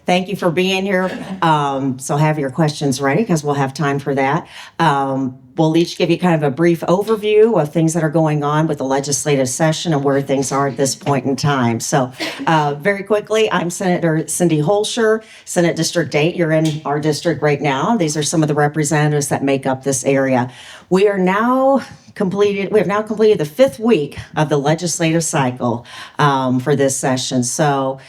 Thank you for being here. So have your questions ready because we'll have time for that. We'll each give you kind of a brief overview of things that are going on with the legislative session and where things are at this point in time. So very quickly, I'm Senator Cindy Holscher, Senate District 8. You're in our district right now. These are some of the representatives that make up this area. We have now completed the fifth week of the legislative cycle for this session. So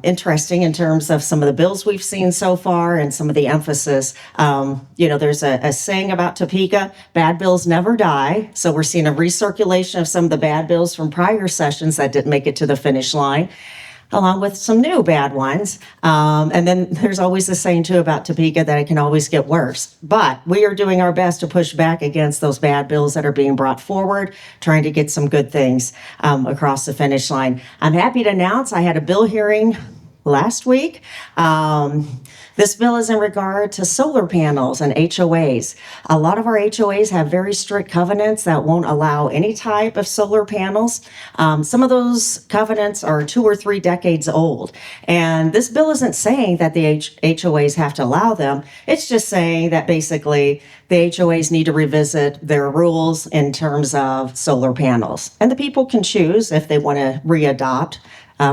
interesting in terms of some of the bills we've seen so far and some of the emphasis. There's a saying about Topeka, bad bills never die. So we're seeing a recirculation of some of the bad bills from prior sessions that didn't make it to the finish line, along with some new bad ones. And then there's always the saying too about Topeka that it can always get worse. But we are doing our best to push back against those bad bills that are being brought forward, trying to get some good things across the finish line. I'm happy to announce I had a bill hearing last week. This bill is in regard to solar panels and HOAs. A lot of our HOAs have very strict covenants that won't allow any type of solar panels. Some of those covenants are 2 or 3 decades old. And this bill isn't saying that the HOAs have to allow them. It's just saying that basically the HOAs need to revisit their rules in terms of solar panels. And the people can choose if they want to readopt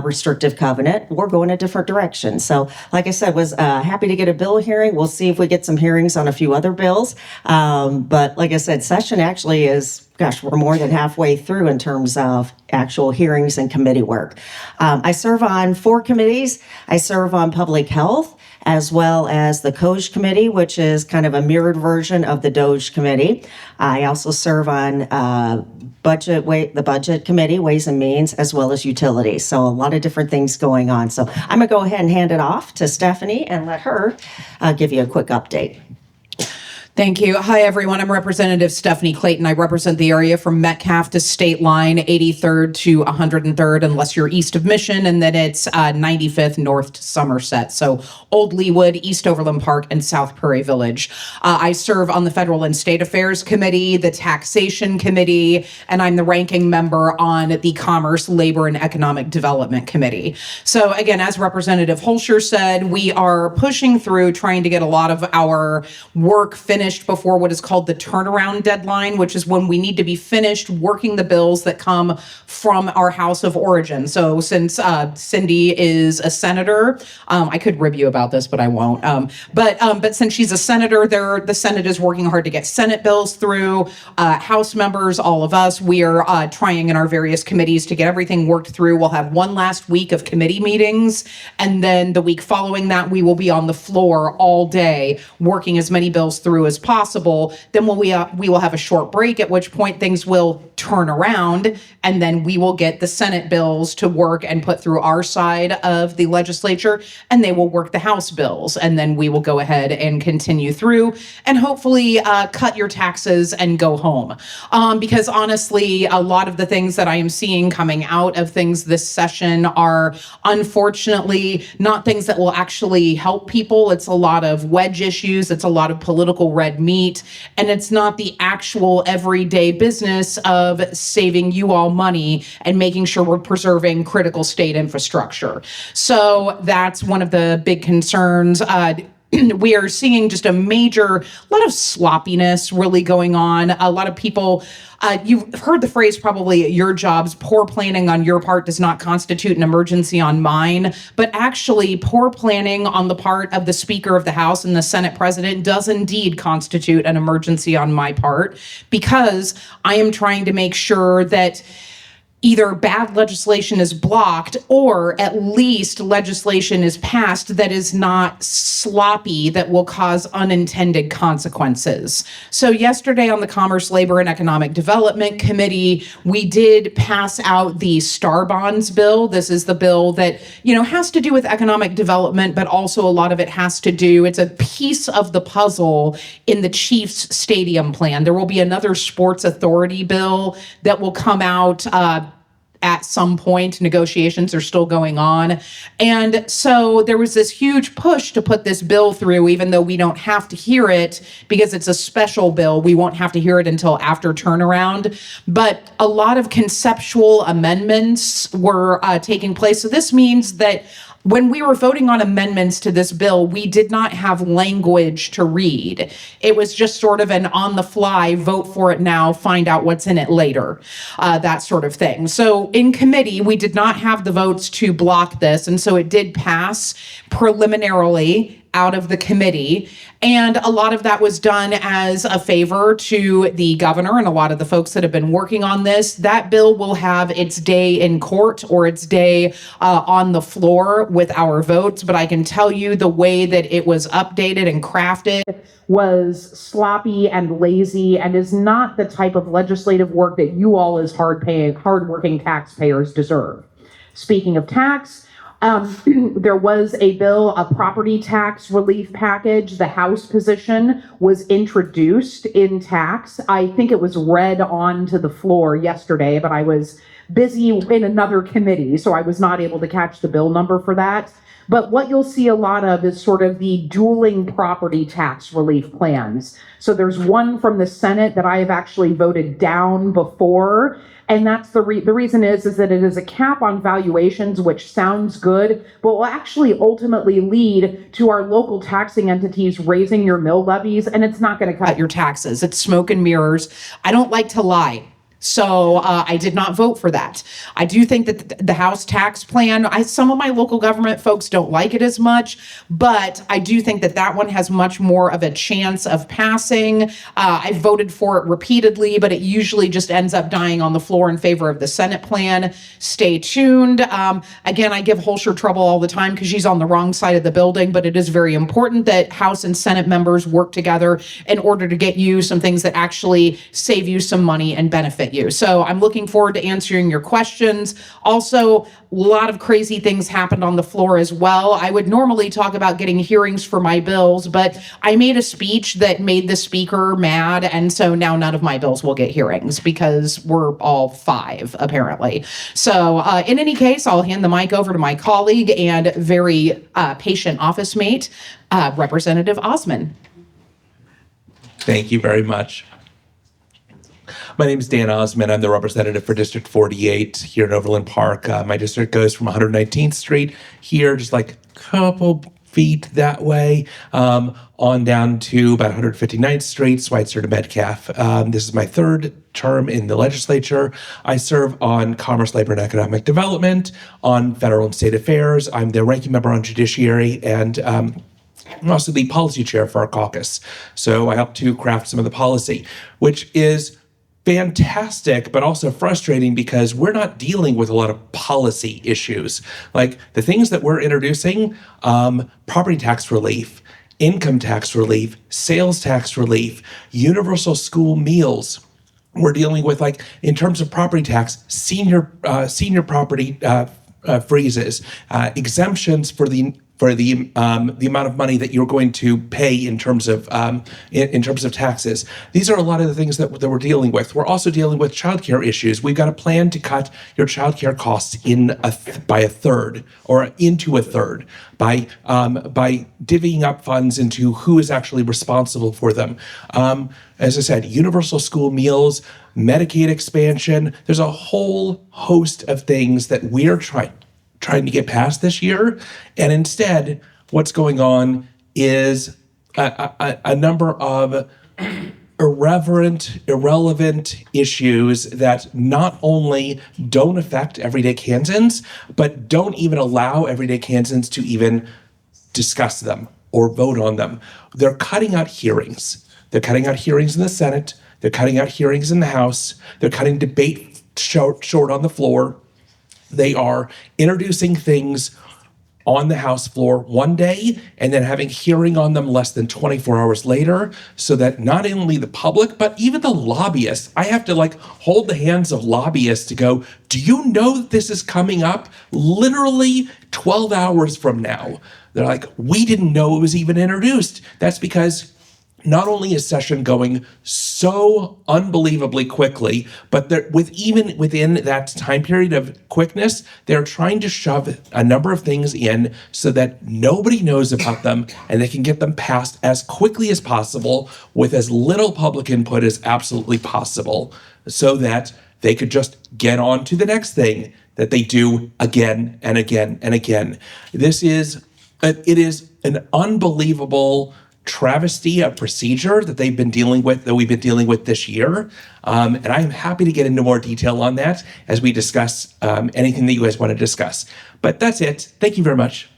restrictive covenant or go in a different direction. So like I said, was happy to get a bill hearing. We'll see if we get some hearings on a few other bills. But like I said, session actually is, we're more than halfway through in terms of actual hearings and committee work. I serve on 4 committees. I serve on public health, as well as the COJ committee, which is kind of a mirrored version of the DOJ committee. I also serve on the budget committee, ways and means, as well as utilities. So a lot of different things going on. So I'm gonna go ahead and hand it off to Stephanie and let her give you a quick update. Thank you. Hi, everyone. I'm Representative Stephanie Clayton. I represent the area from Metcalf to State Line, 83rd to 103rd, unless you're east of Mission, and then it's 95th north to Somerset. So Old Leawood, East Overland Park, and South Prairie Village. I serve on the Federal and State Affairs Committee, the Taxation Committee, and I'm the ranking member on the Commerce, Labor, and Economic Development Committee. So again, as Representative Holscher said, we are pushing through trying to get a lot of our work finished before what is called the turnaround deadline, which is when we need to be finished working the bills that come from our House of Origin. So since Cindy is a senator, I could rib you about this, but I won't. But since she's a senator, the Senate is working hard to get Senate bills through. House members, all of us, we are trying in our various committees to get everything worked through. We'll have one last week of committee meetings, and then the week following that, we will be on the floor all day working as many bills through as possible. Then we will have a short break, at which point things will turn around, and then we will get the Senate bills to work and put through our side of the legislature, and they will work the House bills, and then we will go ahead and continue through and hopefully cut your taxes and go home. Because honestly, a lot of the things that I am seeing coming out of things this session are unfortunately not things that will actually help people. It's a lot of wedge issues. It's a lot of political red meat, and it's not the actual everyday business of saving you all money and making sure we're preserving critical state infrastructure. So that's one of the big concerns. We are seeing just a lot of sloppiness really going on. A lot of people, you've heard the phrase probably at your jobs, poor planning on your part does not constitute an emergency on mine. But actually, poor planning on the part of the Speaker of the House and the Senate President does indeed constitute an emergency on my part, because I am trying to make sure that either bad legislation is blocked or at least legislation is passed that is not sloppy, that will cause unintended consequences. So yesterday on the Commerce, Labor, and Economic Development Committee, we did pass out the Star Bonds bill. This is the bill that, has to do with economic development, but also a lot of it has to do, it's a piece of the puzzle in the Chiefs stadium plan. There will be another sports authority bill that will come out at some point. Negotiations are still going on. And so there was this huge push to put this bill through, even though we don't have to hear it because it's a special bill. We won't have to hear it until after turnaround. But a lot of conceptual amendments were taking place. So this means that When we were voting on amendments to this bill, we did not have language to read. It was just sort of an on the fly, vote for it now, find out what's in it later, that sort of thing. So in committee, we did not have the votes to block this. And so it did pass preliminarily out of the committee. And a lot of that was done as a favor to the governor and a lot of the folks that have been working on this. That bill will have its day in court or its day on the floor with our votes. But I can tell you the way that it was updated and crafted was sloppy and lazy and is not the type of legislative work that you all as hardworking taxpayers deserve. Speaking of tax, there was a bill, a property tax relief package. The House position was introduced in tax. I think it was read onto the floor yesterday, but I was busy in another committee, so I was not able to catch the bill number for that. But what you'll see a lot of is sort of the dueling property tax relief plans. So there's one from the Senate that I have actually voted down before. And that's the reason is that it is a cap on valuations, which sounds good, but will actually ultimately lead to our local taxing entities raising your mill levies, and it's not going to cut your taxes. It's smoke and mirrors. I don't like to lie. So I did not vote for that. I do think that the House tax plan, some of my local government folks don't like it as much, but I do think that that one has much more of a chance of passing. I voted for it repeatedly, but it usually just ends up dying on the floor in favor of the Senate plan. Stay tuned. Again, I give Holscher trouble all the time because she's on the wrong side of the building, but it is very important that House and Senate members work together in order to get you some things that actually save you some money and benefit you. So I'm looking forward to answering your questions. Also, a lot of crazy things happened on the floor as well. I would normally talk about getting hearings for my bills, but I made a speech that made the speaker mad, and so now none of my bills will get hearings because we're all 5, apparently. So in any case, I'll hand the mic over to my colleague and very patient office mate, Representative Osman. Thank you very much. My name is Dan Osman. I'm the representative for District 48 here in Overland Park. My district goes from 119th Street here, just like a couple feet that way, on down to about 159th Street, Schweitzer to Metcalf. This is my 3rd term in the legislature. I serve on Commerce, Labor, and Economic Development, on Federal and State Affairs. I'm the ranking member on Judiciary, and I'm also the policy chair for our caucus. So I help to craft some of the policy, which is fantastic, but also frustrating because we're not dealing with a lot of policy issues. Like the things that we're introducing, property tax relief, income tax relief, sales tax relief, universal school meals. We're dealing with, like, in terms of property tax, senior property freezes, exemptions for the amount of money that you're going to pay in terms of taxes. These are a lot of the things that we're dealing with. We're also dealing with childcare issues. We've got a plan to cut your childcare costs by a third or into a third by divvying up funds into who is actually responsible for them. As I said, universal school meals, Medicaid expansion. There's a whole host of things that we're trying to get past this year. And instead, what's going on is a number of irrelevant issues that not only don't affect everyday Kansans, but don't even allow everyday Kansans to even discuss them or vote on them. They're cutting out hearings. They're cutting out hearings in the Senate. They're cutting out hearings in the House. They're cutting debate short on the floor. They are introducing things on the House floor one day and then having hearing on them less than 24 hours later, so that not only the public, but even the lobbyists, I have to hold the hands of lobbyists to go, do you know that this is coming up literally 12 hours from now? They're like, we didn't know it was even introduced. That's because not only is session going so unbelievably quickly, but even within that time period of quickness, they're trying to shove a number of things in so that nobody knows about them and they can get them passed as quickly as possible with as little public input as absolutely possible, so that they could just get on to the next thing that they do again and again and again. It is an unbelievable travesty of procedure that we've been dealing with this year. And I am happy to get into more detail on that as we discuss anything that you guys want to discuss. But that's it. Thank you very much.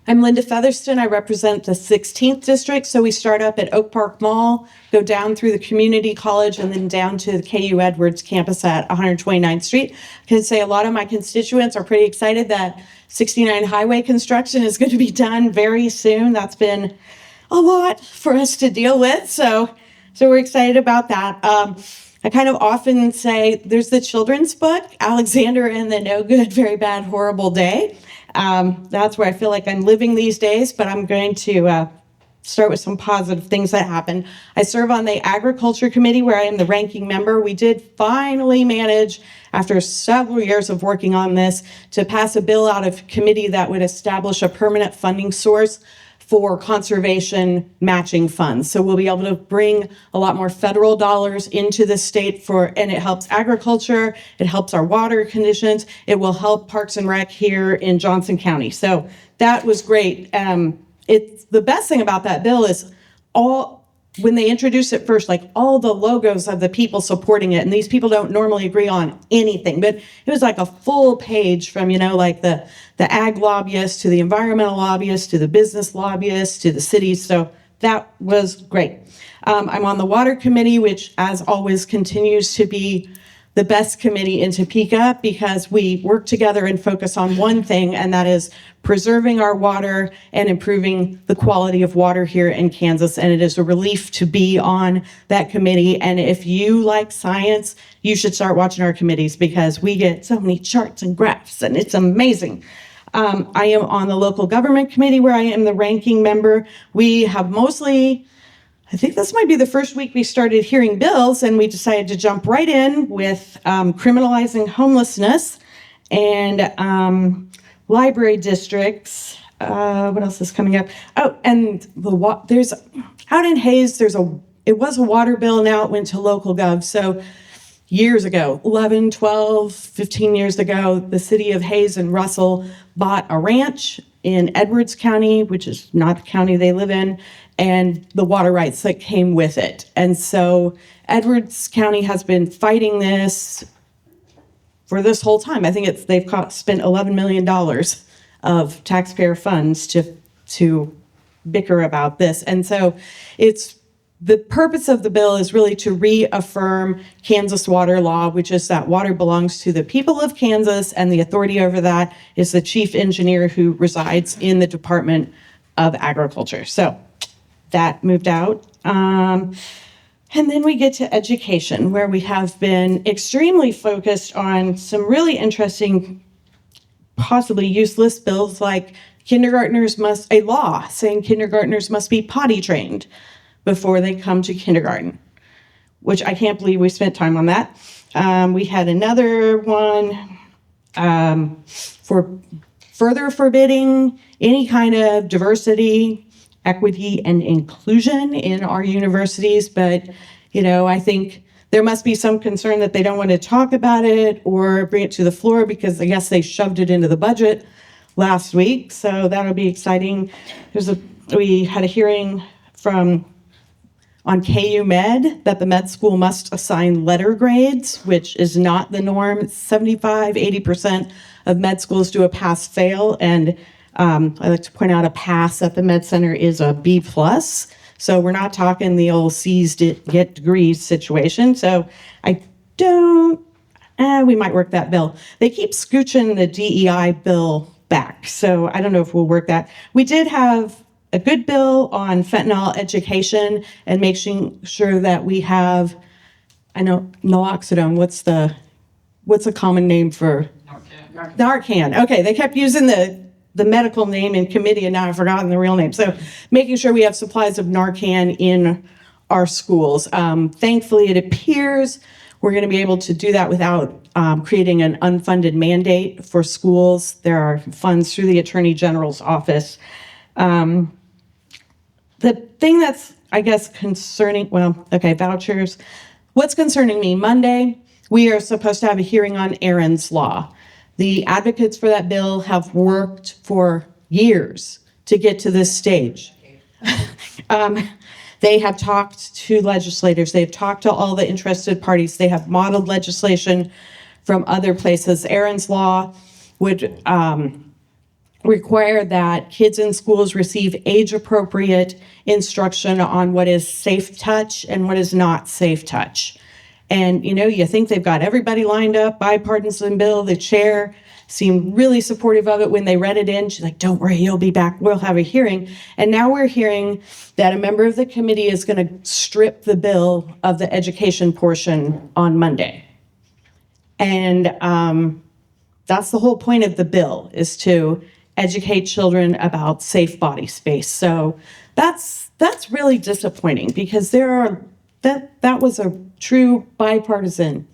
I'm Linda Featherston. I represent the 16th district. So we start up at Oak Park Mall, go down through the community college, and then down to the KU Edwards campus at 129th Street. I can say a lot of my constituents are pretty excited that 69 highway construction is going to be done very soon. That's been a lot for us to deal with. So we're excited about that. I kind of often say there's the children's book, Alexander and the No Good, Very Bad, Horrible Day. That's where I feel like I'm living these days, but I'm going to start with some positive things that happen. I serve on the Agriculture Committee where I am the ranking member. We did finally manage, after several years of working on this, to pass a bill out of committee that would establish a permanent funding source for conservation matching funds. So we'll be able to bring a lot more federal dollars into the state and it helps agriculture, it helps our water conditions, it will help Parks and Rec here in Johnson County. So that was great. It's the best thing about that bill is when they introduced it first, like all the logos of the people supporting it, and these people don't normally agree on anything, but it was like a full page from, like the ag lobbyists to the environmental lobbyists to the business lobbyists to the cities. So that was great. I'm on the Water Committee, which as always continues to be the best committee in Topeka because we work together and focus on one thing, and that is preserving our water and improving the quality of water here in Kansas. And it is a relief to be on that committee. And if you like science, you should start watching our committees because we get so many charts and graphs, and it's amazing. I am on the Local Government Committee where I am the ranking member. We have I think this might be the first week we started hearing bills, and we decided to jump right in with criminalizing homelessness and library districts. What else is coming up? Oh, and there's out in Hayes. It was a water bill. Now it went to local gov. So years ago, 11, 12, 15 years ago, the city of Hayes and Russell bought a ranch in Edwards County, which is not the county they live in, and the water rights that came with it. And so Edwards County has been fighting this for this whole time. I think they've spent $11 million of taxpayer funds to bicker about this. And so the purpose of the bill is really to reaffirm Kansas water law, which is that water belongs to the people of Kansas, and the authority over that is the chief engineer who resides in the Department of Agriculture. So that moved out. And then we get to education, where we have been extremely focused on some really interesting, possibly useless bills like a law saying kindergartners must be potty trained before they come to kindergarten, which I can't believe we spent time on that. We had another one for further forbidding any kind of diversity, equity, and inclusion in our universities. But, I think there must be some concern that they don't want to talk about it or bring it to the floor because I guess they shoved it into the budget last week. So that'll be exciting. We had a hearing on KU Med that the med school must assign letter grades, which is not the norm. 75-80% of med schools do a pass-fail, and I like to point out a pass at the med center is a B+. So we're not talking the old C's get degrees situation. So we might work that bill. They keep scooching the DEI bill back, so I don't know if we'll work that. We did have a good bill on fentanyl education and making sure that we have, naloxone. What's a common name for? Narcan. Okay, they kept using the medical name in committee, and now I've forgotten the real name. So making sure we have supplies of Narcan in our schools. Thankfully, it appears we're going to be able to do that without creating an unfunded mandate for schools. There are funds through the Attorney General's office. The thing that's, I guess, concerning, vouchers. what's concerning me, Monday, we are supposed to have a hearing on Aaron's Law. The advocates for that bill have worked for years to get to this stage. They have talked to legislators. They've talked to all the interested parties. They have modeled legislation from other places. Aaron's Law would require that kids in schools receive age-appropriate instruction on what is safe touch and what is not safe touch. And, you think they've got everybody lined up, bipartisan bill. The chair seemed really supportive of it when they read it in. She's like, don't worry, you'll be back. We'll have a hearing. And now we're hearing that a member of the committee is going to strip the bill of the education portion on Monday. And that's the whole point of the bill, is to educate children about safe body space. So that's really disappointing, because that was a true bipartisan.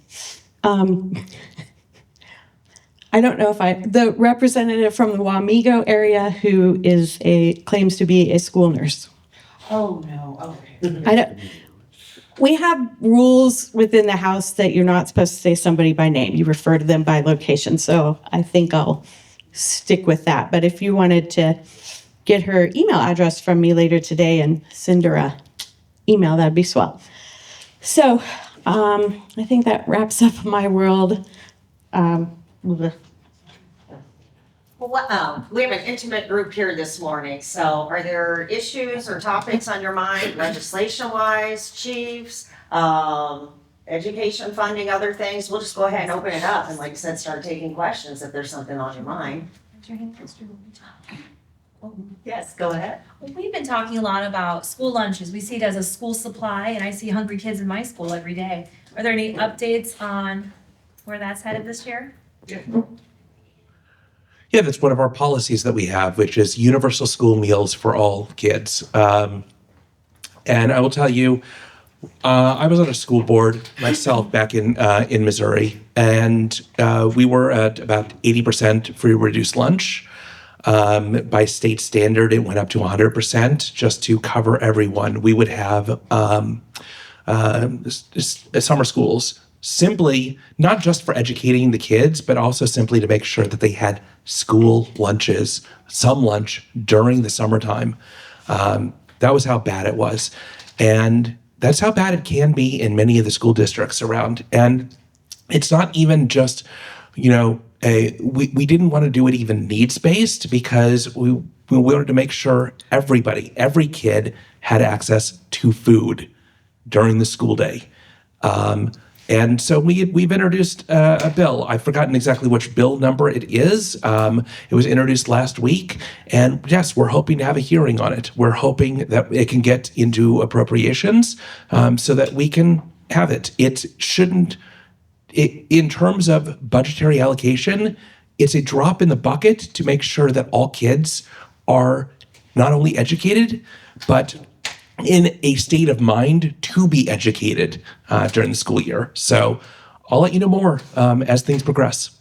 I don't know if the representative from the Wamego area who claims to be a school nurse. Oh, no. Okay. We have rules within the House that you're not supposed to say somebody by name. You refer to them by location. So I think I'll stick with that. But if you wanted to get her email address from me later today and send her a email, that'd be swell. So I think that wraps up my world. Well, we have an intimate group here this morning, so are there issues or topics on your mind, legislation-wise, chiefs, education funding, other things? We'll just go ahead and open it up and, like I said, start taking questions if there's something on your mind. Yes, go ahead. Well, we've been talking a lot about school lunches. We see it as a school supply, and I see hungry kids in my school every day. Are there any updates on where that's headed this year? Yeah, that's one of our policies that we have, which is universal school meals for all kids. And I will tell you, I was on a school board myself back in Missouri, and we were at about 80% free reduced lunch. By state standard, it went up to 100% just to cover everyone. We would have summer schools, simply not just for educating the kids, but also simply to make sure that they had school lunches, some lunch during the summertime. That was how bad it was. And that's how bad it can be in many of the school districts around. And it's not even just, we didn't want to do it even needs-based, because we wanted to make sure every kid had access to food during the school day. And so we've introduced a bill. I've forgotten exactly which bill number it is. It was introduced last week. And yes, we're hoping to have a hearing on it. We're hoping that it can get into appropriations so that we can have it. In terms of budgetary allocation, it's a drop in the bucket to make sure that all kids are not only educated, but in a state of mind to be educated during the school year. So I'll let you know more as things progress.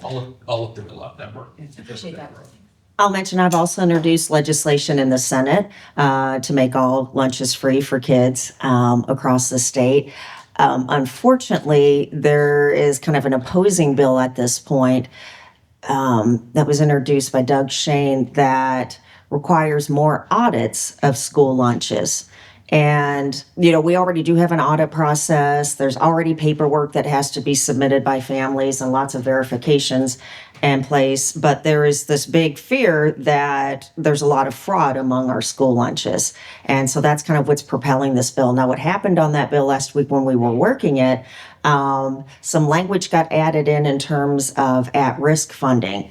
I'll look the bill up number. Appreciate that. I'll mention I've also introduced legislation in the Senate to make all lunches free for kids across the state. Unfortunately, there is kind of an opposing bill at this point that was introduced by Doug Shane that requires more audits of school lunches. And, we already do have an audit process. There's already paperwork that has to be submitted by families and lots of verifications in place. But there is this big fear that there's a lot of fraud among our school lunches. And so that's kind of what's propelling this bill. Now, what happened on that bill last week when we were working it, some language got added in terms of at-risk funding.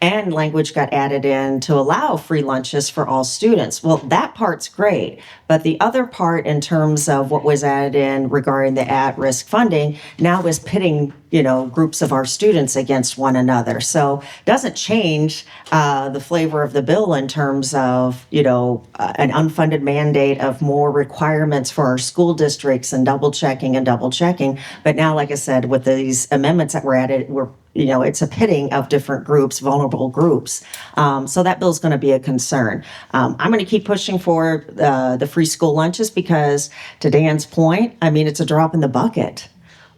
And language got added in to allow free lunches for all students. Well, that part's great. But the other part in terms of what was added in regarding the at-risk funding now is pitting groups of our students against one another. So it doesn't change the flavor of the bill in terms of, an unfunded mandate of more requirements for our school districts and double checking. But now, like I said, with these amendments that we're added, it's a pitting of different groups, vulnerable groups. So that bill's going to be a concern. I'm going to keep pushing for the free school lunches because, to Dan's point, it's a drop in the bucket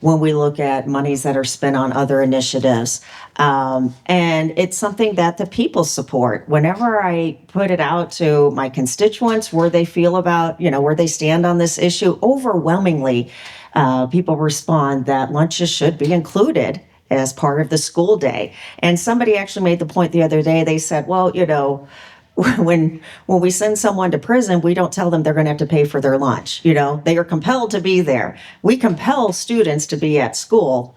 when we look at monies that are spent on other initiatives. And it's something that the people support. Whenever I put it out to my constituents, where they feel about, where they stand on this issue, overwhelmingly, people respond that lunches should be included as part of the school day. And somebody actually made the point the other day. They said, well, when we send someone to prison, we don't tell them they're going to have to pay for their lunch. They are compelled to be there. We compel students to be at school.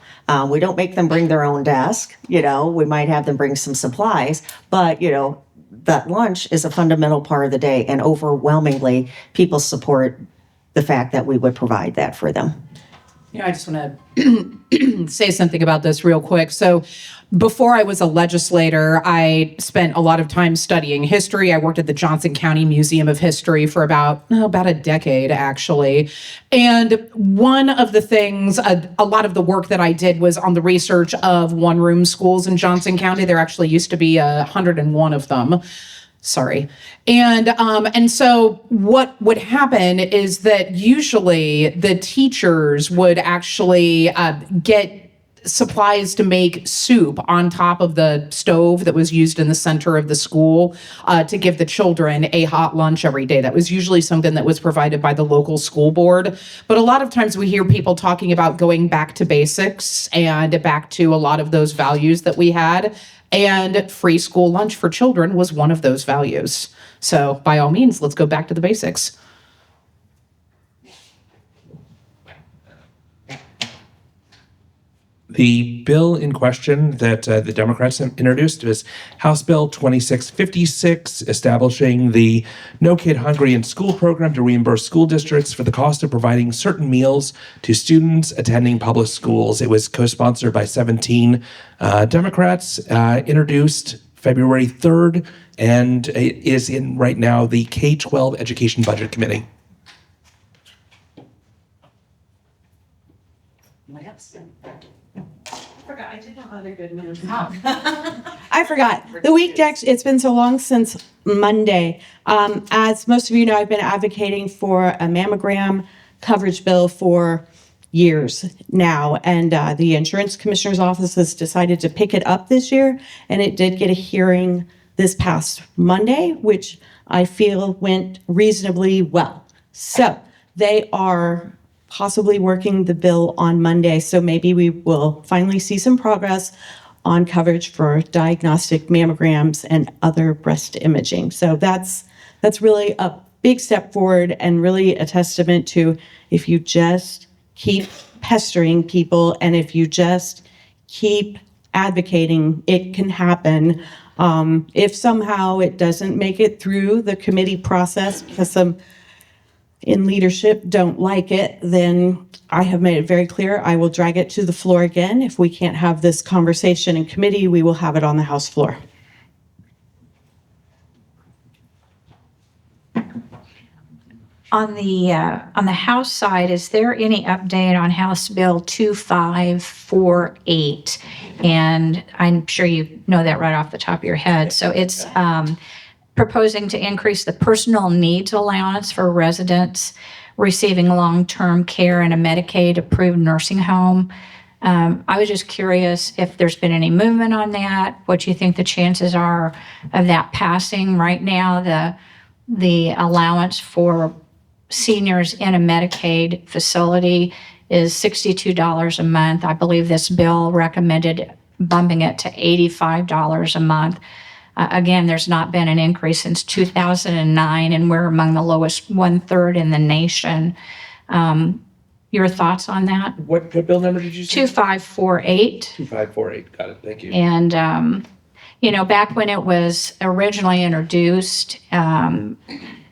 We don't make them bring their own desk. We might have them bring some supplies, but that lunch is a fundamental part of the day. And overwhelmingly, people support the fact that we would provide that for them. I just want to say something about this real quick. So before I was a legislator, I spent a lot of time studying history. I worked at the Johnson County Museum of History for about a decade, actually. And one of the things, a lot of the work that I did was on the research of one-room schools in Johnson County. There actually used to be 101 of them. Sorry. And so what would happen is that usually the teachers would actually get supplies to make soup on top of the stove that was used in the center of the school to give the children a hot lunch every day. That was usually something that was provided by the local school board. But a lot of times we hear people talking about going back to basics and back to a lot of those values that we had. And free school lunch for children was one of those values. So by all means, let's go back to the basics. The bill in question that the Democrats introduced is House Bill 2656, establishing the No Kid Hungry in School program to reimburse school districts for the cost of providing certain meals to students attending public schools. It was co-sponsored by 17 Democrats, introduced February 3rd, and it is in right now the K-12 Education Budget Committee. I did have other good news. I forgot. The week, it's been so long since Monday. As most of you know, I've been advocating for a mammogram coverage bill for years now. And the insurance commissioner's office has decided to pick it up this year. And it did get a hearing this past Monday, which I feel went reasonably well. So they are possibly working the bill on Monday. So maybe we will finally see some progress on coverage for diagnostic mammograms and other breast imaging. So that's really a big step forward and really a testament to if you just keep pestering people and if you just keep advocating, it can happen. If somehow it doesn't make it through the committee process because some in leadership don't like it, then I have made it very clear I will drag it to the floor again. If we can't have this conversation in committee, we will have it on the House floor. On the House side, is there any update on House Bill 2548? And I'm sure you know that right off the top of your head. So it's proposing to increase the personal needs allowance for residents receiving long-term care in a Medicaid-approved nursing home. I was just curious if there's been any movement on that, what you think the chances are of that passing. Right now, the allowance for seniors in a Medicaid facility is $62 a month. I believe this bill recommended bumping it to $85 a month. Again, there's not been an increase since 2009, and we're among the lowest 1/3 in the nation. Your thoughts on that? What bill number did you say? 2548. 2548. Got it. Thank you. And, back when it was originally introduced,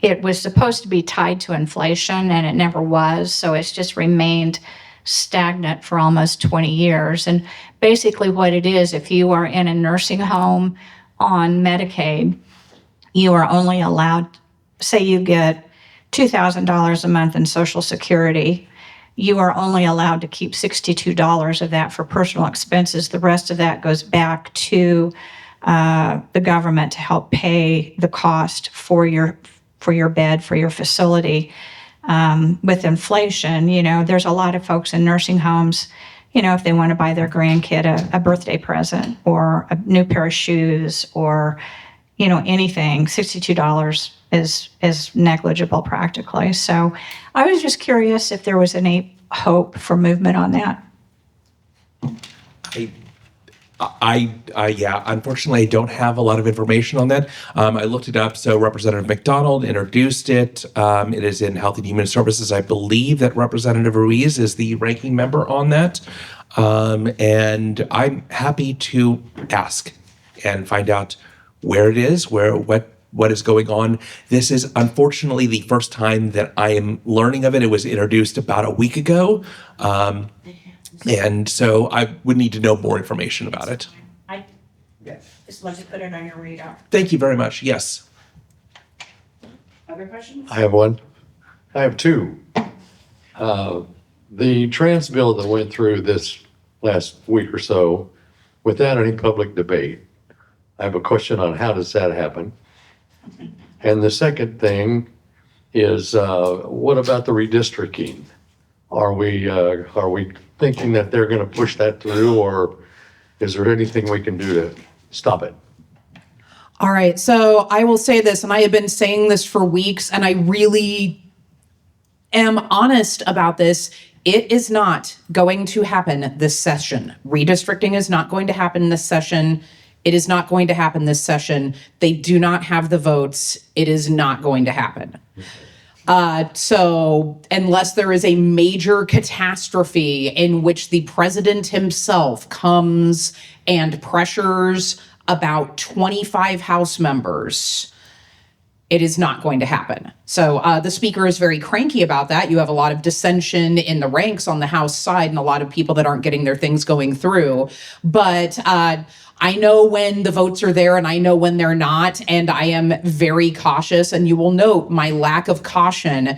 it was supposed to be tied to inflation, and it never was. So it's just remained stagnant for almost 20 years. And basically what it is, if you are in a nursing home on Medicaid, you are only allowed, say you get $2,000 a month in Social Security, you are only allowed to keep $62 of that for personal expenses. The rest of that goes back to the government to help pay the cost for your bed, for your facility. With inflation, there's a lot of folks in nursing homes, if they want to buy their grandkid a birthday present or a new pair of shoes or, anything, $62 is negligible practically. So I was just curious if there was any hope for movement on that. Yeah, unfortunately, I don't have a lot of information on that. I looked it up. So Representative McDonald introduced it. It is in Health and Human Services. I believe that Representative Ruiz is the ranking member on that. And I'm happy to ask and find out where it is, what is going on. This is unfortunately the first time that I am learning of it. It was introduced about a week ago. And so I would need to know more information about it. I just want to put it on your radar. Thank you very much. Yes. Other questions? I have one. I have two. The trans bill that went through this last week or so, without any public debate, I have a question on how does that happen? And the second thing is, what about the redistricting? Are we thinking that they're going to push that through, or is there anything we can do to stop it? All right, so I will say this, and I have been saying this for weeks, and I really am honest about this. It is not going to happen this session. Redistricting is not going to happen this session. It is not going to happen this session. They do not have the votes. It is not going to happen. So unless there is a major catastrophe in which the president himself comes and pressures about 25 House members, it is not going to happen. So the speaker is very cranky about that. You have a lot of dissension in the ranks on the House side and a lot of people that aren't getting their things going through. But I know when the votes are there and I know when they're not, and I am very cautious. And you will note my lack of caution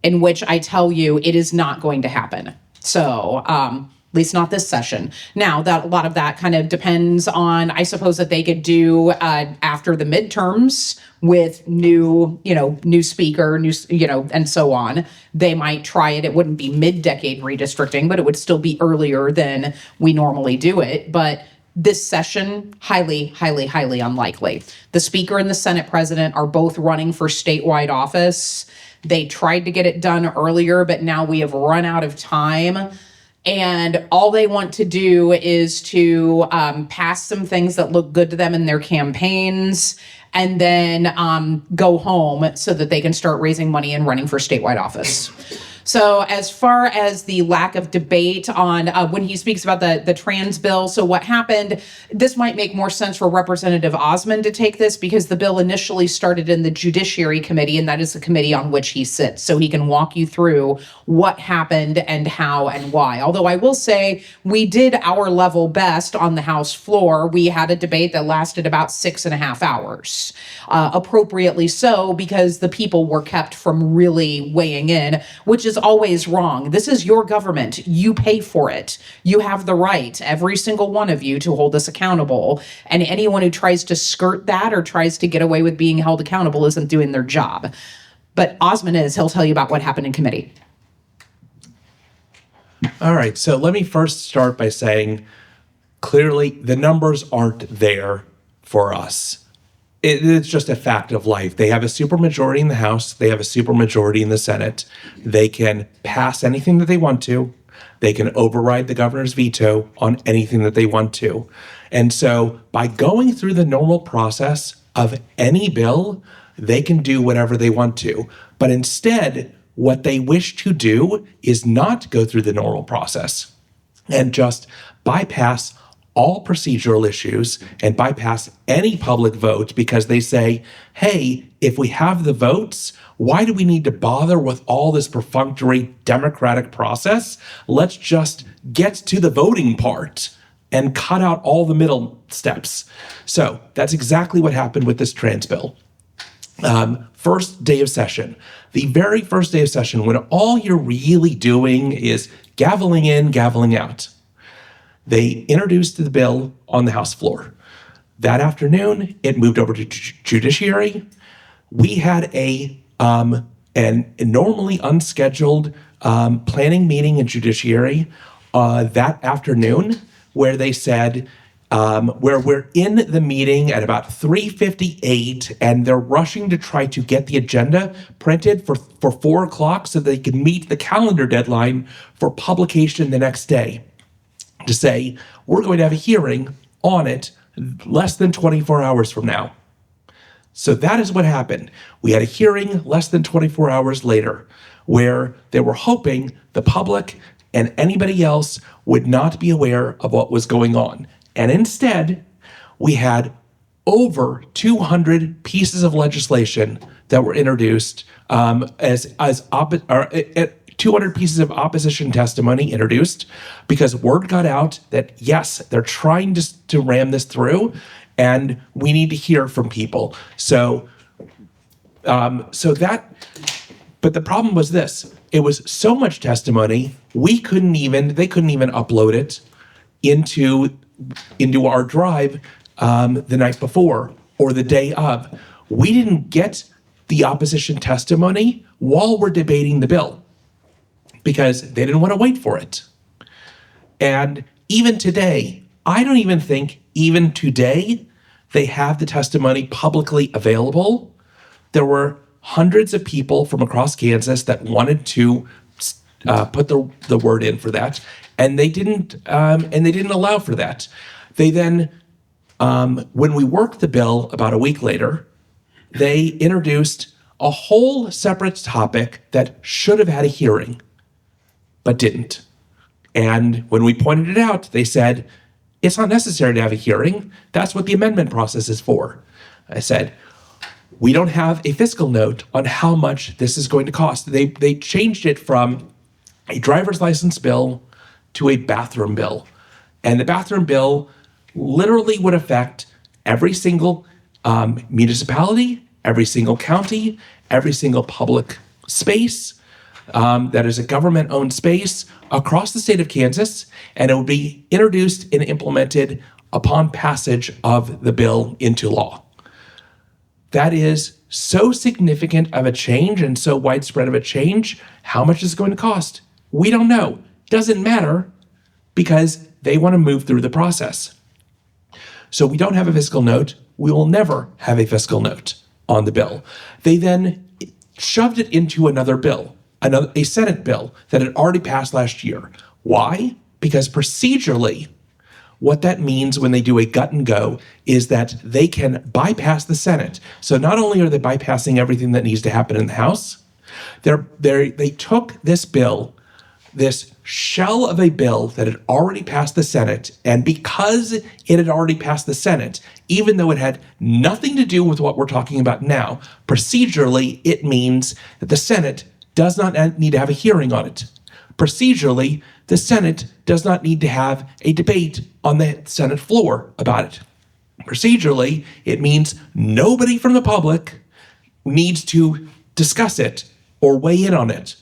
in which I tell you it is not going to happen. So at least not this session. Now, that a lot of that kind of depends on, I suppose, that they could do after the midterms with new speaker, and so on. They might try it. It wouldn't be mid-decade redistricting, but it would still be earlier than we normally do it. But this session, highly, highly, highly unlikely. The Speaker and the Senate President are both running for statewide office. They tried to get it done earlier, but now we have run out of time. And all they want to do is to pass some things that look good to them in their campaigns and then go home so that they can start raising money and running for statewide office. So as far as the lack of debate on when he speaks about the trans bill, so what happened, this might make more sense for Representative Osman to take this because the bill initially started in the Judiciary Committee, and that is the committee on which he sits. So he can walk you through what happened and how and why. Although I will say we did our level best on the House floor. We had a debate that lasted about 6.5 hours, appropriately so, because the people were kept from really weighing in, which is always wrong. This is your government. You pay for it. You have the right, every single one of you, to hold us accountable. And anyone who tries to skirt that or tries to get away with being held accountable isn't doing their job. But Osman is. He'll tell you about what happened in committee. All right. So let me first start by saying, clearly, the numbers aren't there for us. It's just a fact of life. They have a supermajority in the House. They have a supermajority in the Senate. They can pass anything that they want to. They can override the governor's veto on anything that they want to. And so by going through the normal process of any bill, they can do whatever they want to. But instead, what they wish to do is not go through the normal process and just bypass all procedural issues and bypass any public vote because they say, hey, if we have the votes, why do we need to bother with all this perfunctory democratic process? Let's just get to the voting part and cut out all the middle steps. So that's exactly what happened with this trans bill. First day of session, the very first day of session, when all you're really doing is gaveling in, gaveling out, they introduced the bill on the House floor. That afternoon, it moved over to Judiciary. We had a normally unscheduled planning meeting in Judiciary that afternoon, where they said, where we're in the meeting at about 3:58, and they're rushing to try to get the agenda printed for 4 o'clock so they can meet the calendar deadline for publication the next day, to say, we're going to have a hearing on it less than 24 hours from now. So that is what happened. We had a hearing less than 24 hours later, where they were hoping the public and anybody else would not be aware of what was going on. And instead, we had over 200 pieces of legislation that were introduced as 200 pieces of opposition testimony introduced, because word got out that, yes, they're trying to ram this through, and we need to hear from people. But the problem was this: it was so much testimony, they couldn't even upload it into our drive the night before or the day of. We didn't get the opposition testimony while we're debating the bill because they didn't want to wait for it. And even today, I don't even think even today they have the testimony publicly available. There were hundreds of people from across Kansas that wanted to put the word in for that, and they didn't allow for that. They then, when we worked the bill about a week later, they introduced a whole separate topic that should have had a hearing, but didn't. And when we pointed it out, they said, it's not necessary to have a hearing. That's what the amendment process is for. I said, we don't have a fiscal note on how much this is going to cost. They changed it from a driver's license bill to a bathroom bill. And the bathroom bill literally would affect every single municipality, every single county, every single public space that is a government-owned space across the state of Kansas, and it would be introduced and implemented upon passage of the bill into law. That is so significant of a change and so widespread of a change. How much is it going to cost? We don't know. Doesn't matter, because they want to move through the process. So we don't have a fiscal note. We will never have a fiscal note on the bill. They then shoved it into another bill, a Senate bill that had already passed last year. Why? Because procedurally, what that means when they do a gut and go is that they can bypass the Senate. So not only are they bypassing everything that needs to happen in the House, they took this bill, this shell of a bill that had already passed the Senate, and because it had already passed the Senate, even though it had nothing to do with what we're talking about now, procedurally, it means that the Senate does not need to have a hearing on it. Procedurally, the Senate does not need to have a debate on the Senate floor about it. Procedurally, it means nobody from the public needs to discuss it or weigh in on it.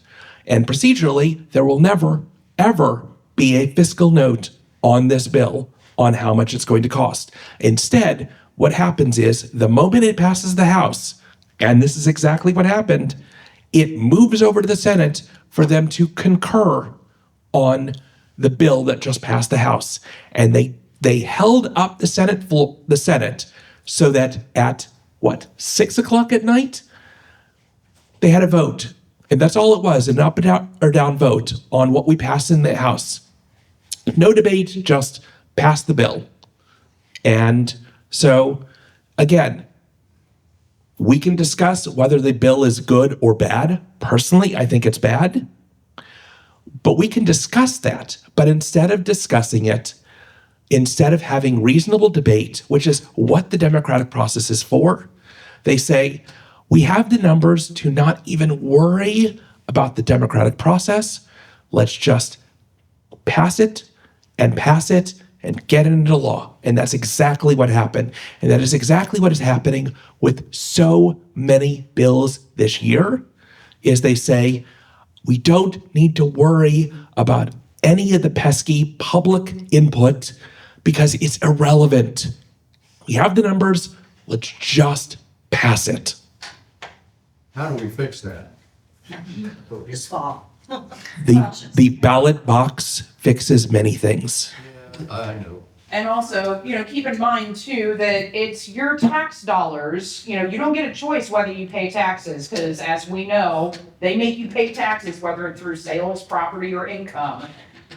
And procedurally, there will never, ever be a fiscal note on this bill on how much it's going to cost. Instead, what happens is the moment it passes the House, and this is exactly what happened, it moves over to the Senate for them to concur on the bill that just passed the House. And they held up the Senate so that at 6 o'clock at night, they had a vote. And that's all it was, an up or down vote on what we passed in the House. No debate, just pass the bill. And so, again, we can discuss whether the bill is good or bad. Personally, I think it's bad. But we can discuss that. But instead of discussing it, instead of having reasonable debate, which is what the democratic process is for, they say, we have the numbers to not even worry about the democratic process. Let's just pass it and get it into law. And that's exactly what happened. And that is exactly what is happening with so many bills this year, is they say, we don't need to worry about any of the pesky public input because it's irrelevant. We have the numbers, let's just pass it. How do we fix that? This fall. The ballot box fixes many things. I know. And also, keep in mind too, that it's your tax dollars. You don't get a choice whether you pay taxes, because as we know, they make you pay taxes, whether it's through sales, property, or income.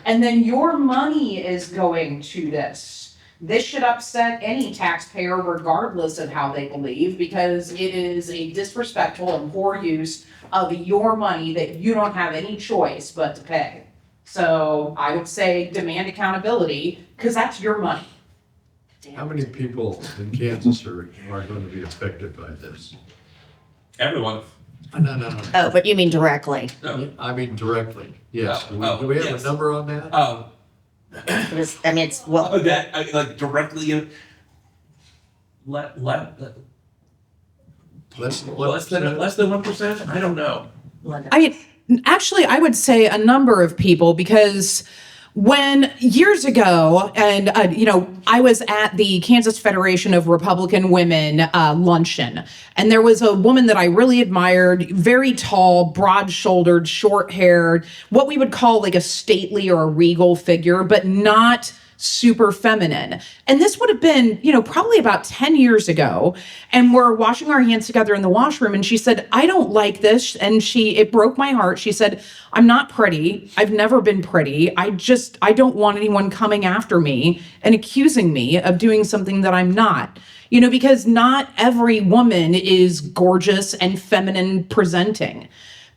And then your money is going to this. This should upset any taxpayer regardless of how they believe, because it is a disrespectful and poor use of your money that you don't have any choice but to pay. So I would say demand accountability, because that's your money. How many people in Kansas are going to be affected by this? Everyone. No. Oh, but you mean directly? I mean directly, yes. Oh, Do we have yes. a number on that? It's, well, That like directly. Let Less than less than 1%. I don't know. Actually, I would say a number of people, because when years ago, and I was at the Kansas Federation of Republican Women luncheon, and there was a woman that I really admired, very tall, broad-shouldered, short-haired, what we would call like a stately or a regal figure, but not super feminine. And this would have been, probably about 10 years ago. And we're washing our hands together in the washroom. And she said, I don't like this. And it broke my heart. She said, I'm not pretty. I've never been pretty. I don't want anyone coming after me and accusing me of doing something that I'm not. Because not every woman is gorgeous and feminine presenting.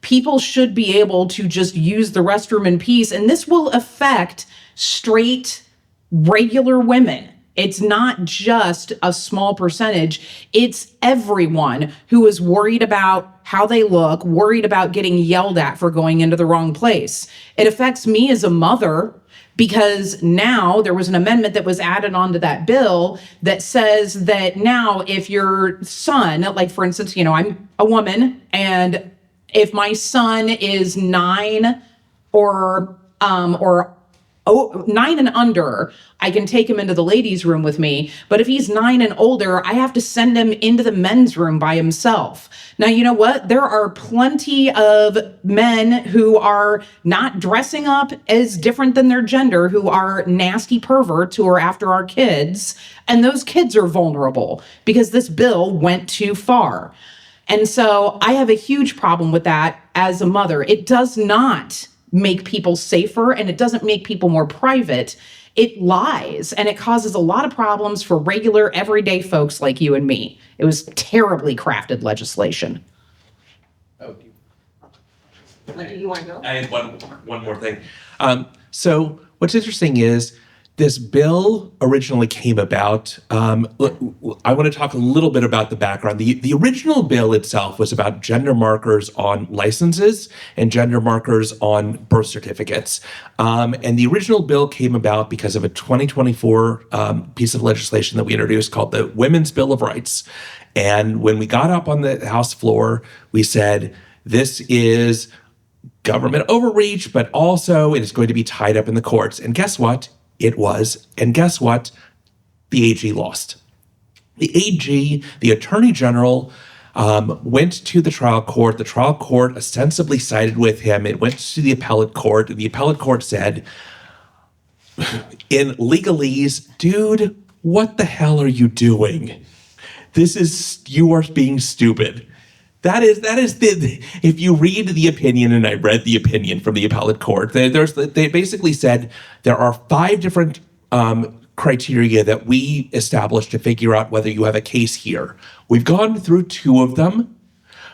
People should be able to just use the restroom in peace. And this will affect straight, regular women. It's not just a small percentage. It's everyone who is worried about how they look, worried about getting yelled at for going into the wrong place. It affects me as a mother, because now there was an amendment that was added onto that bill that says that now if your son, like for instance, I'm a woman, and if my son is 9 or 9 and under, I can take him into the ladies' room with me. But if he's 9 and older, I have to send him into the men's room by himself. Now, you know what? There are plenty of men who are not dressing up as different than their gender, who are nasty perverts who are after our kids. And those kids are vulnerable because this bill went too far. And so I have a huge problem with that as a mother. It does not make people safer, and it doesn't make people more private. It lies, and it causes a lot of problems for regular, everyday folks like you and me. It was terribly crafted legislation. Oh, you want to go? I had one more thing. So what's interesting is this bill originally came about. I want to talk a little bit about the background. The original bill itself was about gender markers on licenses and gender markers on birth certificates. And the original bill came about because of a 2024 piece of legislation that we introduced called the Women's Bill of Rights. And when we got up on the House floor, we said, this is government overreach, but also it is going to be tied up in the courts. And guess what? It was. And guess what? The AG lost. The AG, the Attorney General, went to the trial court. The trial court ostensibly sided with him. It went to the appellate court, and the appellate court said, in legalese, dude, what the hell are you doing? You are being stupid. That is if you read the opinion, and I read the opinion from the appellate court, they basically said there are 5 different criteria that we established to figure out whether you have a case here. We've gone through 2 of them.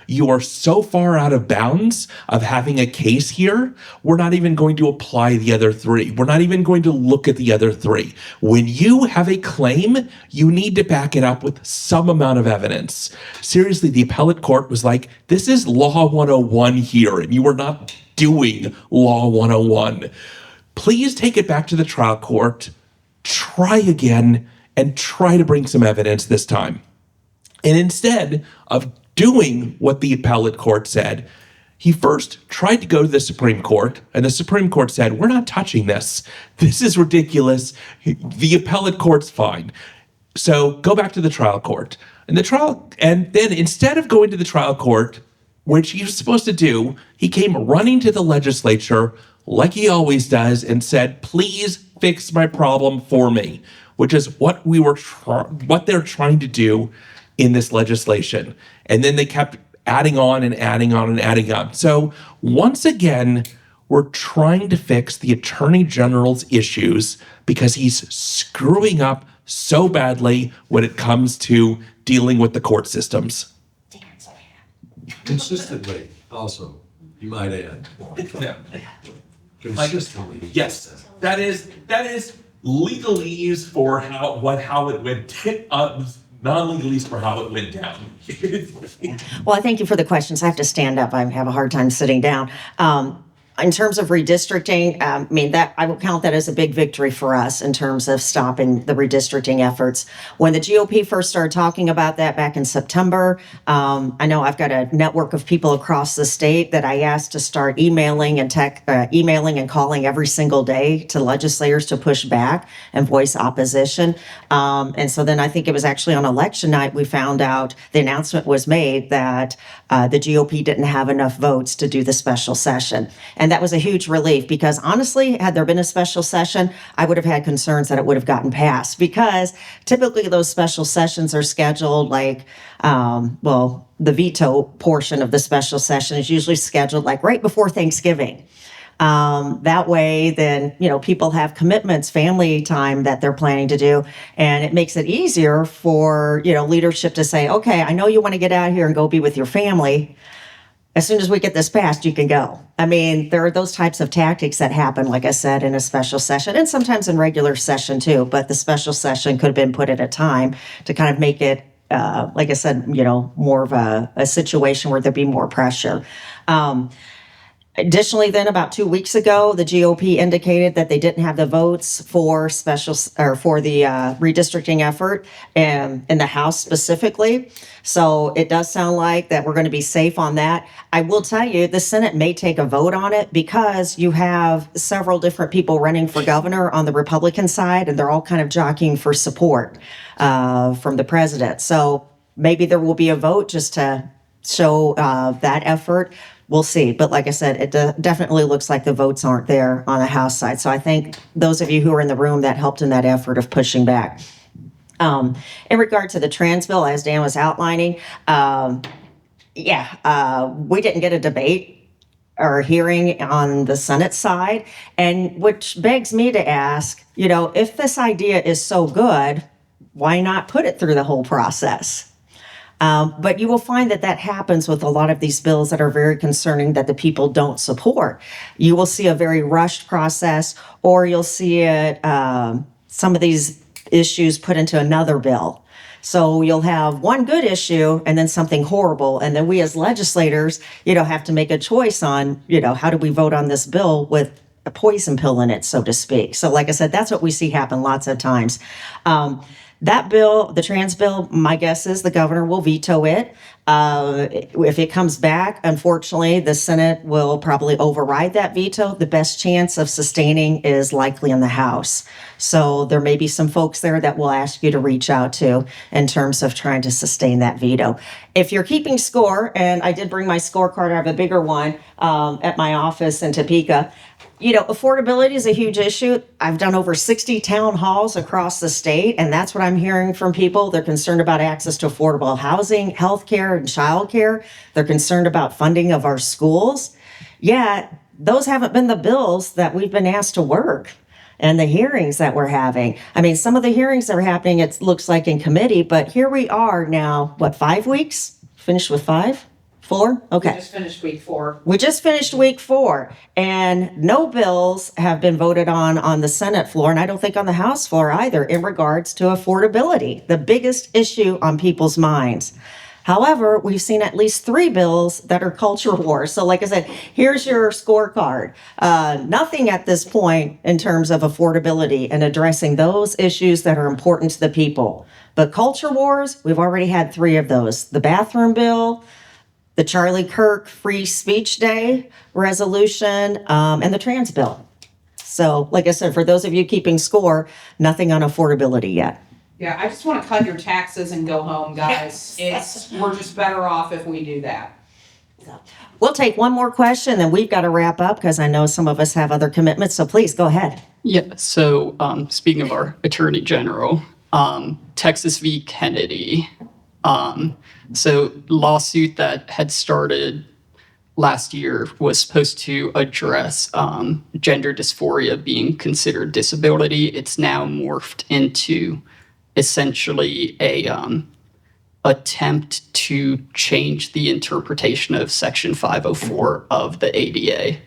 You are so far out of bounds of having a case here, we're not even going to apply the other three. We're not even going to look at the other three. When you have a claim, you need to back it up with some amount of evidence. Seriously, the appellate court was like, this is Law 101 here, and you are not doing Law 101. Please take it back to the trial court, try again, and try to bring some evidence this time. And instead of doing what the appellate court said, he first tried to go to the Supreme Court, and the Supreme Court said, we're not touching this. This is ridiculous. The appellate court's fine. So go back to the trial court. And then instead of going to the trial court, which he was supposed to do, he came running to the legislature like he always does and said, please fix my problem for me, which is what what they're trying to do in this legislation. And then they kept adding on and adding on and adding on. So once again, we're trying to fix the Attorney General's issues because he's screwing up so badly when it comes to dealing with the court systems. Consistently, also, you might add. Yeah. Consistently. Yes, that is legalese for how it went, non-legalese for how it went down. Well, I thank you for the questions. I have to stand up. I have a hard time sitting down. In terms of redistricting, I will count that as a big victory for us in terms of stopping the redistricting efforts. When the GOP first started talking about that back in September, I know I've got a network of people across the state that I asked to start emailing and calling every single day to legislators to push back and voice opposition. And so then I think it was actually on election night we found out the announcement was made that the GOP didn't have enough votes to do the special session. And that was a huge relief because honestly, had there been a special session, I would have had concerns that it would have gotten passed because typically those special sessions are scheduled like, the veto portion of the special session is usually scheduled like right before Thanksgiving. That way, then, people have commitments, family time that they're planning to do. And it makes it easier for, leadership to say, okay, I know you want to get out here and go be with your family. As soon as we get this passed, you can go. There are those types of tactics that happen, like I said, in a special session and sometimes in regular session too. But the special session could have been put at a time to kind of make it, like I said, more of a situation where there'd be more pressure. Additionally, then about 2 weeks ago, the GOP indicated that they didn't have the votes for the redistricting effort in the House specifically. So it does sound like that we're going to be safe on that. I will tell you, the Senate may take a vote on it because you have several different people running for governor on the Republican side, and they're all kind of jockeying for support from the president. So maybe there will be a vote just to show that effort. We'll see. But like I said, it definitely looks like the votes aren't there on the House side. So I think those of you who are in the room that helped in that effort of pushing back. In regard to the trans bill, as Dan was outlining, we didn't get a debate or a hearing on the Senate side, and which begs me to ask, if this idea is so good, why not put it through the whole process? But you will find that happens with a lot of these bills that are very concerning that the people don't support. You will see a very rushed process, or you'll see it, some of these issues put into another bill. So you'll have one good issue and then something horrible. And then we as legislators, have to make a choice on, how do we vote on this bill with a poison pill in it, so to speak. So like I said, that's what we see happen lots of times. That bill, the trans bill, my guess is the governor will veto it. If it comes back, unfortunately, the Senate will probably override that veto. The best chance of sustaining is likely in the House. So there may be some folks there that will ask you to reach out to in terms of trying to sustain that veto. If you're keeping score, and I did bring my scorecard, I have a bigger one at my office in Topeka. Affordability is a huge issue. I've done over 60 town halls across the state, and that's what I'm hearing from people. They're concerned about access to affordable housing, healthcare, and childcare. They're concerned about funding of our schools. Yet, those haven't been the bills that we've been asked to work and the hearings that we're having. Some of the hearings that are happening, it looks like in committee, but here we are now, 5 weeks? Finished with 5? 4? Okay. Just finished week 4. We just finished week 4, and no bills have been voted on the Senate floor, and I don't think on the House floor either, in regards to affordability, the biggest issue on people's minds. However, we've seen at least 3 bills that are culture wars. So like I said, here's your scorecard. Nothing at this point in terms of affordability and addressing those issues that are important to the people. But culture wars, we've already had 3 of those. The bathroom bill, the Charlie Kirk Free Speech Day resolution, and the trans bill. So, like I said, for those of you keeping score, nothing on affordability yet. Yeah, I just want to cut your taxes and go home, guys. We're just better off if we do that. We'll take one more question, then we've got to wrap up because I know some of us have other commitments. So please go ahead. Yeah, so speaking of our Attorney General, Texas v. Kennedy. So lawsuit that had started last year was supposed to address gender dysphoria being considered disability. It's now morphed into essentially a attempt to change the interpretation of Section 504 of the ADA.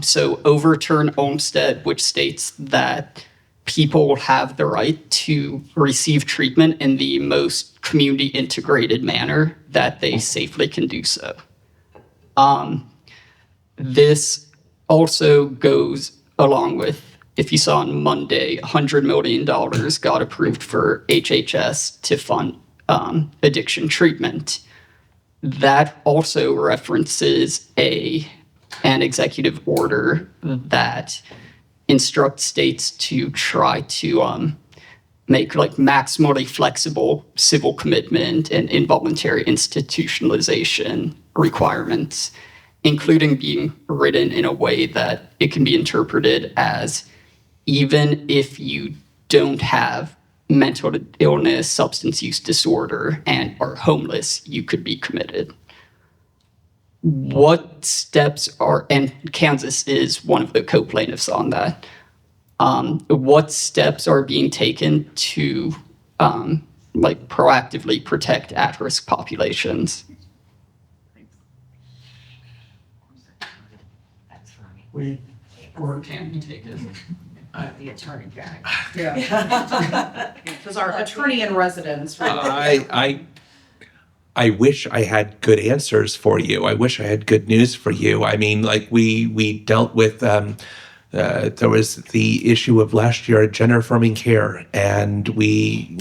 So overturn Olmstead, which states that people have the right to receive treatment in the most community integrated manner that they safely can do so. This also goes along with, if you saw on Monday, $100 million got approved for HHS to fund addiction treatment. That also references an executive order that instructs states to try to make like maximally flexible civil commitment and involuntary institutionalization requirements, including being written in a way that it can be interpreted as even if you don't have mental illness, substance use disorder, and are homeless, you could be committed. What steps are, and Kansas is one of the co-plaintiffs on that, what steps are being taken to proactively protect at-risk populations? Or can you take it? The attorney guy. Yeah. Because our attorney in residence. I wish I had good answers for you. I wish I had good news for you. I mean, like we dealt with, there was the issue of last year gender affirming care, and we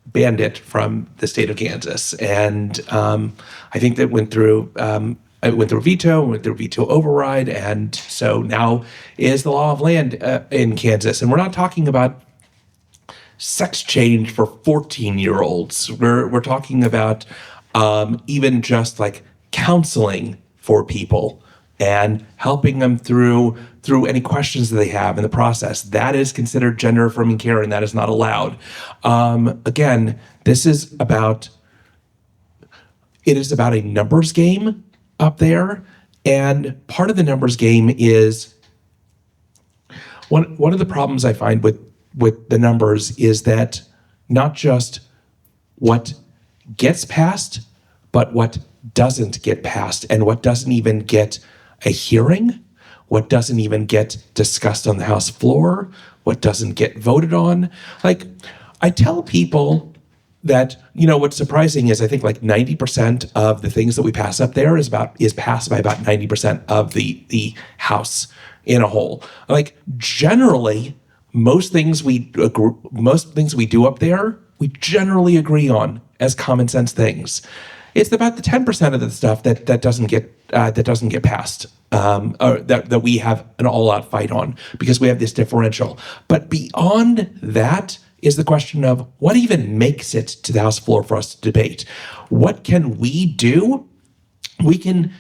banned it from the state of Kansas. And I think that went through veto override, and so now is the law of land in Kansas. And we're not talking about sex change for 14-year-olds. We're talking about even just like counseling for people and helping them through any questions that they have in the process. That is considered gender affirming care, and that is not allowed. Again, it is about a numbers game up there, and part of the numbers game is one of the problems I find with the numbers is that not just what gets passed, but what doesn't get passed, and what doesn't even get a hearing, what doesn't even get discussed on the House floor, what doesn't get voted on. Like, I tell people that, what's surprising is I think like 90% of the things that we pass up there is passed by about 90% of the House in a whole. Like, generally, most things we do up there, we generally agree on as common sense things. It's about the 10% of the stuff that doesn't get passed, or that we have an all-out fight on because we have this differential. But beyond that is the question of what even makes it to the House floor for us to debate. What can we do? We can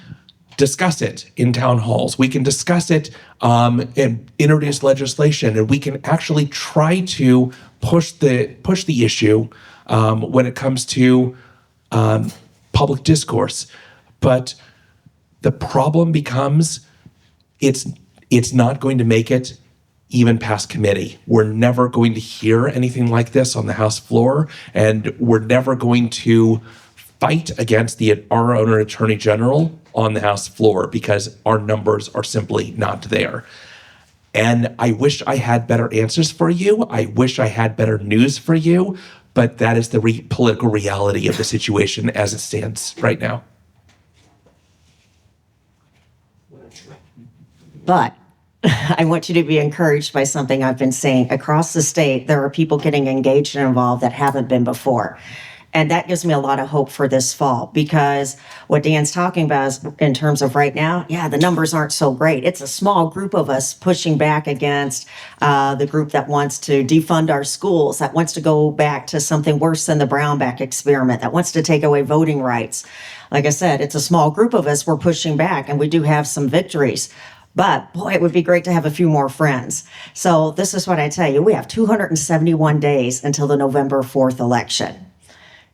discuss it in town halls. We can discuss it and introduce legislation, and we can actually try to push the issue when it comes to public discourse. But the problem becomes it's not going to make it even past committee. We're never going to hear anything like this on the House floor, and we're never going to fight against our own Attorney General on the House floor because our numbers are simply not there. And I wish I had better answers for you. I wish I had better news for you, but that is the political reality of the situation as it stands right now. But I want you to be encouraged by something I've been saying. Across the state, there are people getting engaged and involved that haven't been before. And that gives me a lot of hope for this fall, because what Dan's talking about is in terms of right now, yeah, the numbers aren't so great. It's a small group of us pushing back against the group that wants to defund our schools, that wants to go back to something worse than the Brownback experiment, that wants to take away voting rights. Like I said, it's a small group of us. We're pushing back, and we do have some victories. But boy, it would be great to have a few more friends. So this is what I tell you. We have 271 days until the November 4th election.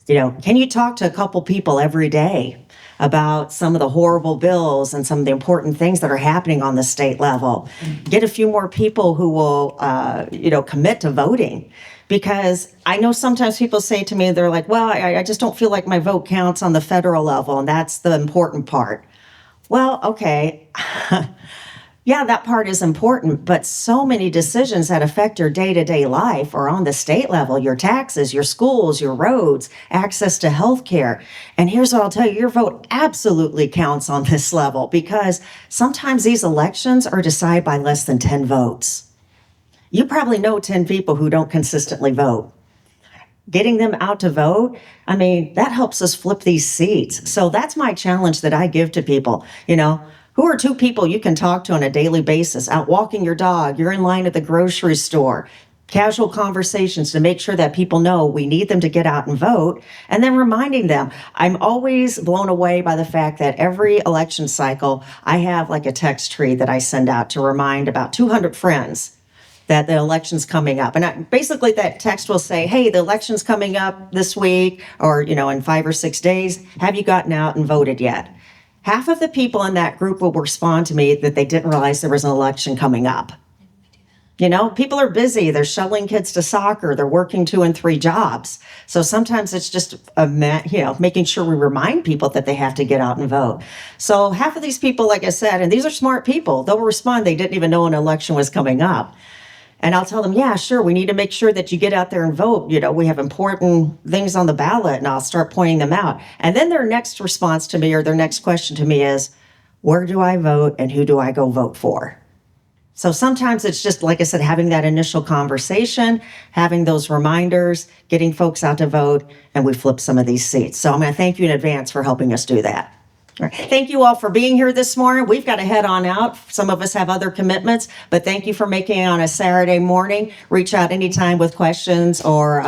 You know, can you talk to a couple people every day about some of the horrible bills and some of the important things that are happening on the state level? Get a few more people who will, commit to voting. Because I know sometimes people say to me, they're like, well, I just don't feel like my vote counts on the federal level, and that's the important part. Well, okay. Yeah, that part is important, but so many decisions that affect your day-to-day life are on the state level: your taxes, your schools, your roads, access to health care. And here's what I'll tell you, your vote absolutely counts on this level, because sometimes these elections are decided by less than 10 votes. You probably know 10 people who don't consistently vote. Getting them out to vote, I mean, that helps us flip these seats. So that's my challenge that I give to people. You know, who are 2 people you can talk to on a daily basis? Out walking your dog, you're in line at the grocery store, casual conversations to make sure that people know we need them to get out and vote, and then reminding them. I'm always blown away by the fact that every election cycle, I have like a text tree that I send out to remind about 200 friends that the election's coming up. And basically that text will say, hey, the election's coming up this week, or, in 5 or 6 days. Have you gotten out and voted yet? Half of the people in that group will respond to me that they didn't realize there was an election coming up. People are busy. They're shuttling kids to soccer. They're working 2 and 3 jobs. So sometimes it's just, making sure we remind people that they have to get out and vote. So half of these people, like I said, and these are smart people, they'll respond they didn't even know an election was coming up. And I'll tell them, yeah, sure, we need to make sure that you get out there and vote. We have important things on the ballot, and I'll start pointing them out. And then their next response to me, or their next question to me, is, where do I vote and who do I go vote for? So sometimes it's just, like I said, having that initial conversation, having those reminders, getting folks out to vote, and we flip some of these seats. So I'm going to thank you in advance for helping us do that. All right. Thank you all for being here this morning. We've got to head on out. Some of us have other commitments, but thank you for making it on a Saturday morning. Reach out anytime with questions or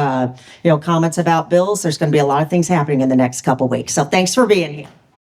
comments about bills. There's going to be a lot of things happening in the next couple weeks. So thanks for being here.